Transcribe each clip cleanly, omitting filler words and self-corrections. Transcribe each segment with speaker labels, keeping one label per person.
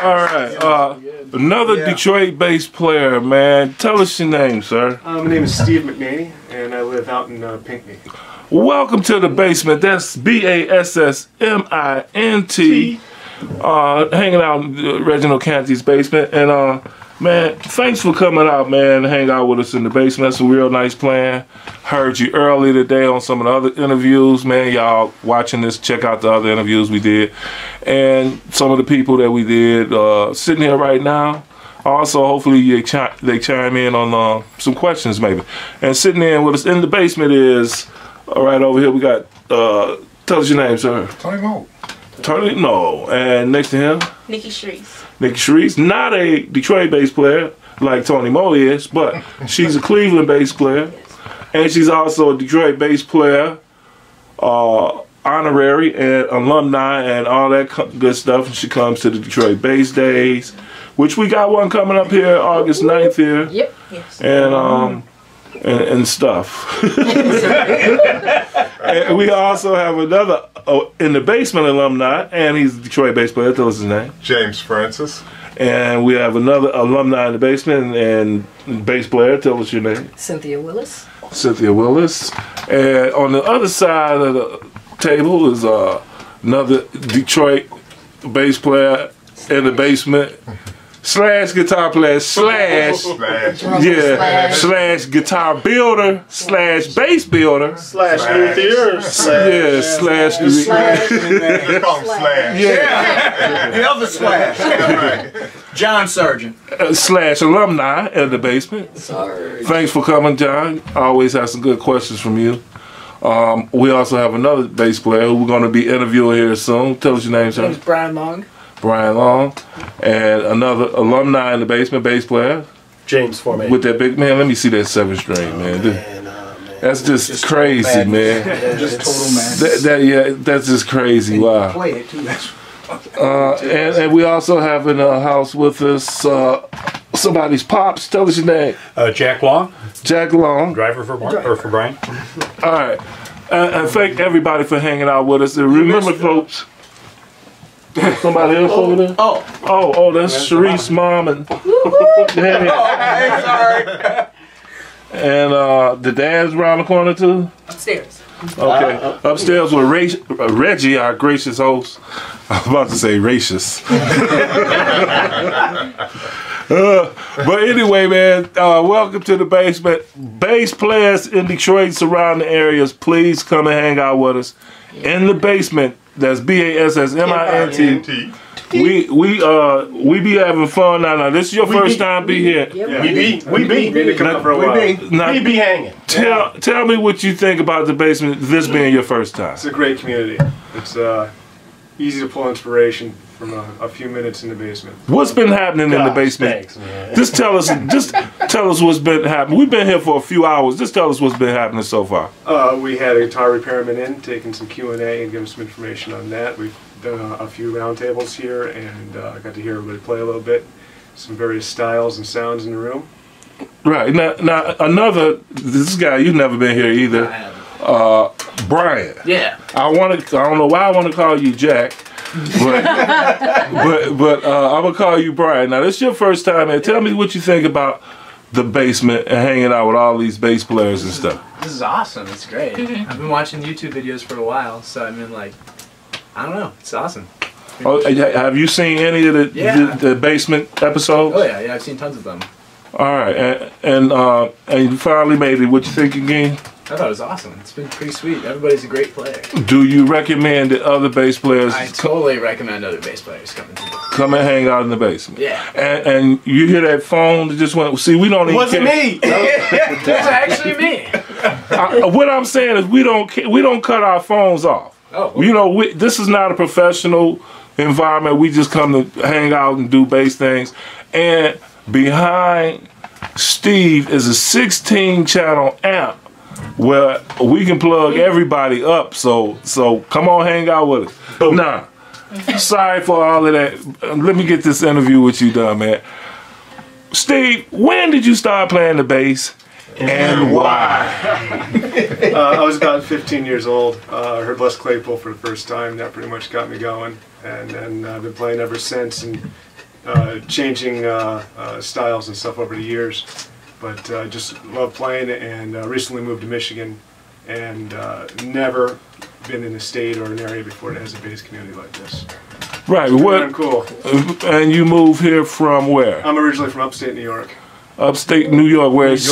Speaker 1: All right. Another Detroit bass player, man. Tell us your name, sir.
Speaker 2: My name is Steve Mcnaney, and I live out in Pinckney.
Speaker 1: Welcome to the BASSmint. That's BASSMINT. Hanging out in Reginald Canty's basement. And man, thanks for coming out, man, and hang out with us in the basement. That's a real nice plan. Heard you early today on some of the other interviews, man. Y'all watching this, check out the other interviews we did. And some of the people that we did sitting here right now. Also, hopefully they chime in on some questions maybe. And sitting in with us in the basement is, right over here we got, tell us your name, sir.
Speaker 3: Tony Moe.
Speaker 1: Tony, no. And next to him?
Speaker 4: Nikki Shrees.
Speaker 1: Nikki Shrees, not a Detroit bass player like Tony Moe is, but she's a Cleveland bass player. And she's also a Detroit bass player, honorary and alumni and all that good stuff. And she comes to the Detroit Bass Days, which we got one coming up here August 9th here.
Speaker 4: Yep. Yes.
Speaker 1: And stuff. And we also have another in the BASSmint alumni, and he's a Detroit bass player. Tell us his name.
Speaker 3: James Francis.
Speaker 1: And we have another alumni in the BASSmint and bass player. Tell us your name.
Speaker 5: Cynthia Willis.
Speaker 1: Cynthia Willis. And on the other side of the table is another Detroit bass player in the BASSmint. Slash guitar player, slash guitar builder, slash bass builder,
Speaker 2: Slash luthier.
Speaker 1: slash.
Speaker 6: Yeah. The other slash. John Sargent.
Speaker 1: Slash alumni in the BASSmint. Thanks for coming, John. I always have some good questions from you. We also have another bass player who we're going to be interviewing here soon. Tell us your name, sir.
Speaker 5: My name's Brian Long.
Speaker 1: Brian Long. And another alumni in the BASSmint, bass player.
Speaker 2: James Formay.
Speaker 1: With that big man, let me see that 7th string, man. That's just crazy, man.
Speaker 6: Just total madness.
Speaker 1: That's just crazy. Wow.
Speaker 6: Play it too.
Speaker 1: And we also have in the house with us somebody's pops. Tell us your name.
Speaker 7: Jack Long.
Speaker 1: Jack Long.
Speaker 7: Driver for Brian.
Speaker 1: All right. And thank everybody for hanging out with us. And remember, folks. Somebody else over there? Oh, that's Sharice's mom and daddy.
Speaker 6: Sorry.
Speaker 1: And the dad's around the corner too?
Speaker 5: Upstairs.
Speaker 1: Okay. Upstairs with Reggie, our gracious host. I was about to say racist. But anyway, man, welcome to the BASSmint. Bass players in Detroit, surrounding areas, please come and hang out with us in the BASSmint. That's BASSMINT. We be having fun now. This is your first time be here.
Speaker 2: We be coming for a while. We be hanging.
Speaker 1: Tell me what you think about the BASSmint. This being your first time.
Speaker 2: It's a great community. It's easy to pull inspiration from a few minutes in the basement.
Speaker 1: What's been happening in the basement?
Speaker 2: Thanks, man.
Speaker 1: Just tell us what's been happening. We've been here for a few hours. Just tell us what's been happening so far.
Speaker 2: We had a guitar repairman in, taking some Q&A and giving some information on that. We've done a few roundtables here, and I got to hear everybody play a little bit. Some various styles and sounds in the room.
Speaker 1: Right now this guy, you've never been here either. Brian.
Speaker 6: Yeah.
Speaker 1: I don't know why I want to call you Jack. but I'm gonna call you Brian. Now this is your first time here. Tell me what you think about the BASSmint and hanging out with all these bass players and stuff.
Speaker 8: This is awesome. It's great. I've been watching YouTube videos for a while, so I mean, like, I don't know. It's awesome.
Speaker 1: Oh, have you seen any of the BASSmint episodes?
Speaker 8: Oh yeah, I've seen tons of them.
Speaker 1: All right, and you finally made it. What you think again?
Speaker 8: I thought it was awesome. It's been pretty sweet. Everybody's a great player.
Speaker 1: Do you recommend that other bass players?
Speaker 8: I totally recommend other bass players
Speaker 1: come and hang out in the BASSmint.
Speaker 8: Yeah.
Speaker 1: And you hear that phone that just went. See, we don't even.
Speaker 2: Wasn't me.
Speaker 8: It was actually me.
Speaker 1: What I'm saying is we don't cut our phones off.
Speaker 8: Oh.
Speaker 1: You know, this is not a professional environment. We just come to hang out and do bass things. And behind Steve is a 16-channel amp where we can plug everybody up. So come on, hang out with us. Nah, sorry for all of that. Let me get this interview with you done, man. Steve, when did you start playing the bass and why?
Speaker 2: I was about 15 years old. I heard Les Claypool for the first time. That pretty much got me going. And then I've been playing ever since and changing styles and stuff over the years. But I just love playing and recently moved to Michigan and never been in a state or an area before that has a bass community like this.
Speaker 1: Right.
Speaker 2: It's
Speaker 1: What?
Speaker 2: cool.
Speaker 1: And you moved here from where?
Speaker 2: I'm originally from upstate New York.
Speaker 1: Upstate New York, where it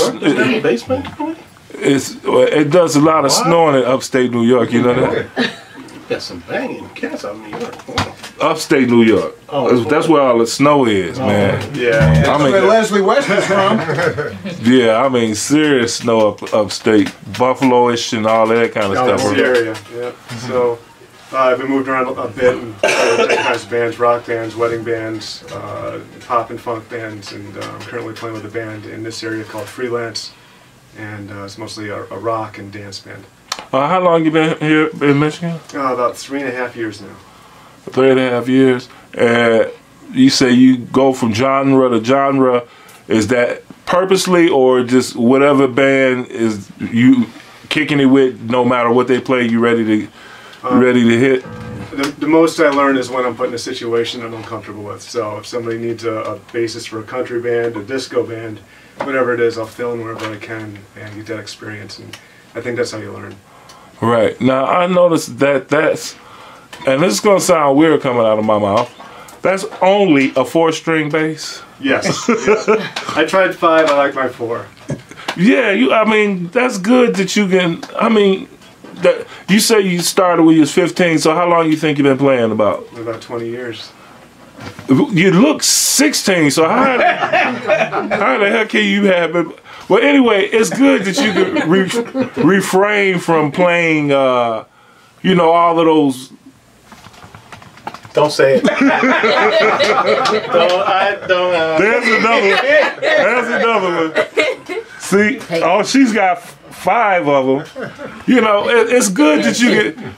Speaker 1: does a lot of snowing in upstate New York. You know that?
Speaker 3: Got some banging cats out of New York.
Speaker 1: Upstate New York. That's where all the snow is, man.
Speaker 2: Yeah.
Speaker 6: That's where Leslie West is from.
Speaker 1: Yeah, I mean serious snow upstate, Buffalo-ish and all that kind of stuff.
Speaker 2: That's the area. Yeah. So I've been moved around a bit and played with different kinds of bands, rock bands, wedding bands, pop and funk bands, and I'm currently playing with a band in this area called Freelance, and it's mostly a rock and dance band.
Speaker 1: How long you been here in Michigan?
Speaker 2: About 3.5 years now.
Speaker 1: 3.5 years. And you say you go from genre to genre. Is that purposely or just whatever band is you kicking it with? No matter what they play, you ready to hit?
Speaker 2: The most I learn is when I'm put in a situation that I'm comfortable with. So if somebody needs a bassist for a country band, a disco band, whatever it is, I'll fill in wherever I can and get that experience. And I think that's how you learn.
Speaker 1: Right. Now, I noticed that and this is going to sound weird coming out of my mouth, that's only a 4-string bass.
Speaker 2: Yes. Yeah. I tried 5, I like my 4.
Speaker 1: Yeah, I mean, that's good that you can, I mean, that you say you started when you was 15, so how long you think you've been playing about?
Speaker 2: About 20 years.
Speaker 1: You look 16, so how the heck can you have been? Well, anyway, it's good that you can refrain from playing, you know, all of those.
Speaker 3: Don't say it.
Speaker 1: There's another one. See, oh, she's got 5 of them. You know, it's good that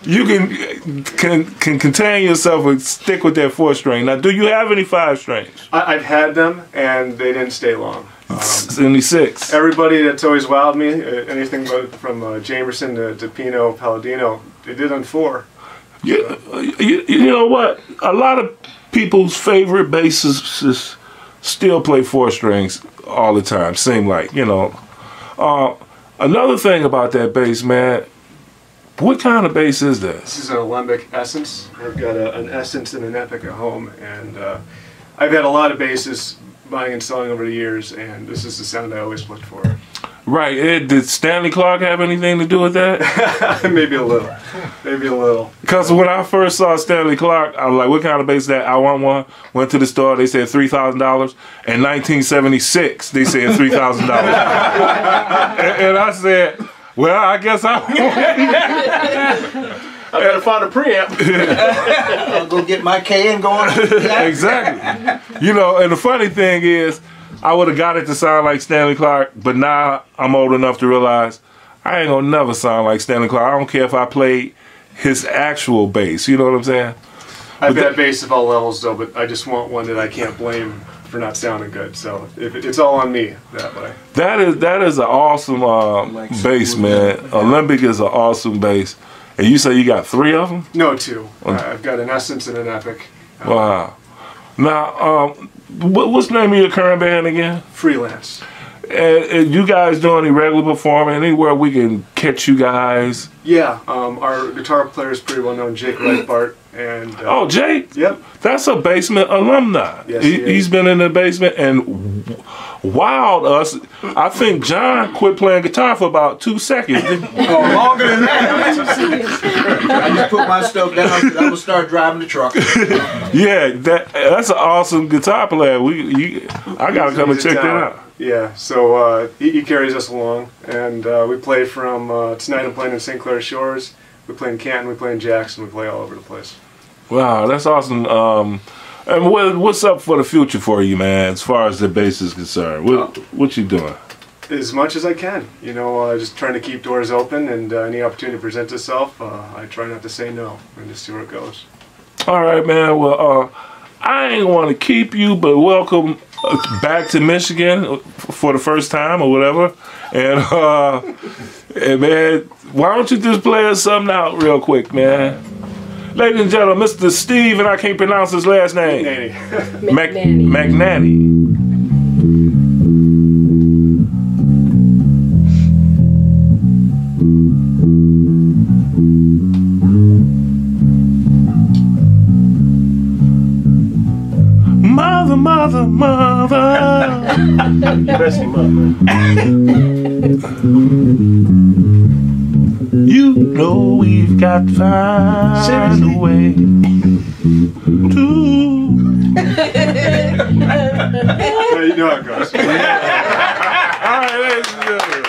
Speaker 1: you can contain yourself and stick with that 4-string. Now, do you have any 5-strings?
Speaker 2: I've had them, and they didn't stay long.
Speaker 1: Only 6.
Speaker 2: Everybody that's always wowed me, anything from Jamerson to Pino, Palladino, they did on 4.
Speaker 1: You know what? A lot of people's favorite bassists still play 4-strings all the time. Seem like, you know. Another thing about that bass, man, what kind of bass is this?
Speaker 2: This is an Alembic Essence. I've got an Essence and an Epic at home, and I've had a lot of basses buying and selling over the years, and this is the sound I always looked for.
Speaker 1: Right. Did Stanley Clarke have anything to do with that?
Speaker 2: Maybe a little. Maybe a little.
Speaker 1: Because when I first saw Stanley Clarke, I was like, what kind of bass is that? I want one. Went to the store. They said $3,000. In 1976, they said $3,000. and I said, well, I guess I
Speaker 3: gotta find a preamp.
Speaker 6: I'll go get my can going.
Speaker 1: Exactly. You know, and the funny thing is, I would have got it to sound like Stanley Clarke, but now I'm old enough to realize I ain't gonna never sound like Stanley Clarke. I don't care if I played his actual bass. You know what I'm saying?
Speaker 2: I've had bass of all levels though, but I just want one that I can't blame for not sounding good. So it's all on me that way. That
Speaker 1: is an awesome bass, man. Alembic is an awesome bass. And you say you got 3 of them?
Speaker 2: No, 2. I've got an Essence and an Epic.
Speaker 1: Wow. Now, what's the name of your current band again?
Speaker 2: Freelance.
Speaker 1: And you guys doing any regular performing? Anywhere we can catch you guys?
Speaker 2: Yeah, our guitar player is pretty well known, Jake Reichbart. And
Speaker 1: oh, Jake?
Speaker 2: Yep.
Speaker 1: That's a BASSmint alumni.
Speaker 2: Yes,
Speaker 1: he's been in the BASSmint and wowed us. I think John quit playing guitar for about 2 seconds.
Speaker 6: Oh, longer than that. I just put my stuff down because I'm gonna start driving the truck.
Speaker 1: Yeah, that's an awesome guitar player. I gotta come and check that out.
Speaker 2: Yeah, so he carries us along, and we play from tonight. I'm playing in St. Clair Shores. We play in Canton. We play in Jackson. We play all over the place.
Speaker 1: Wow, that's awesome. And what's up for the future for you, man? As far as the bass is concerned, what you doing?
Speaker 2: As much as I can, you know, just trying to keep doors open, and any opportunity presents itself, I try not to say no and just see where it goes.
Speaker 1: All right, man. Well, I ain't want to keep you, but welcome back to Michigan for the first time or whatever. And man, why don't you just play us something out real quick, man? Ladies and gentlemen, Mr. Steve, and I can't pronounce his last name.
Speaker 4: Mcnaney.
Speaker 1: Mcnaney. Mother, mother, mother.
Speaker 3: Mess him up, man.
Speaker 1: You know we've got to find a way to.
Speaker 2: You know how it goes.
Speaker 1: All right, ladies and gentlemen.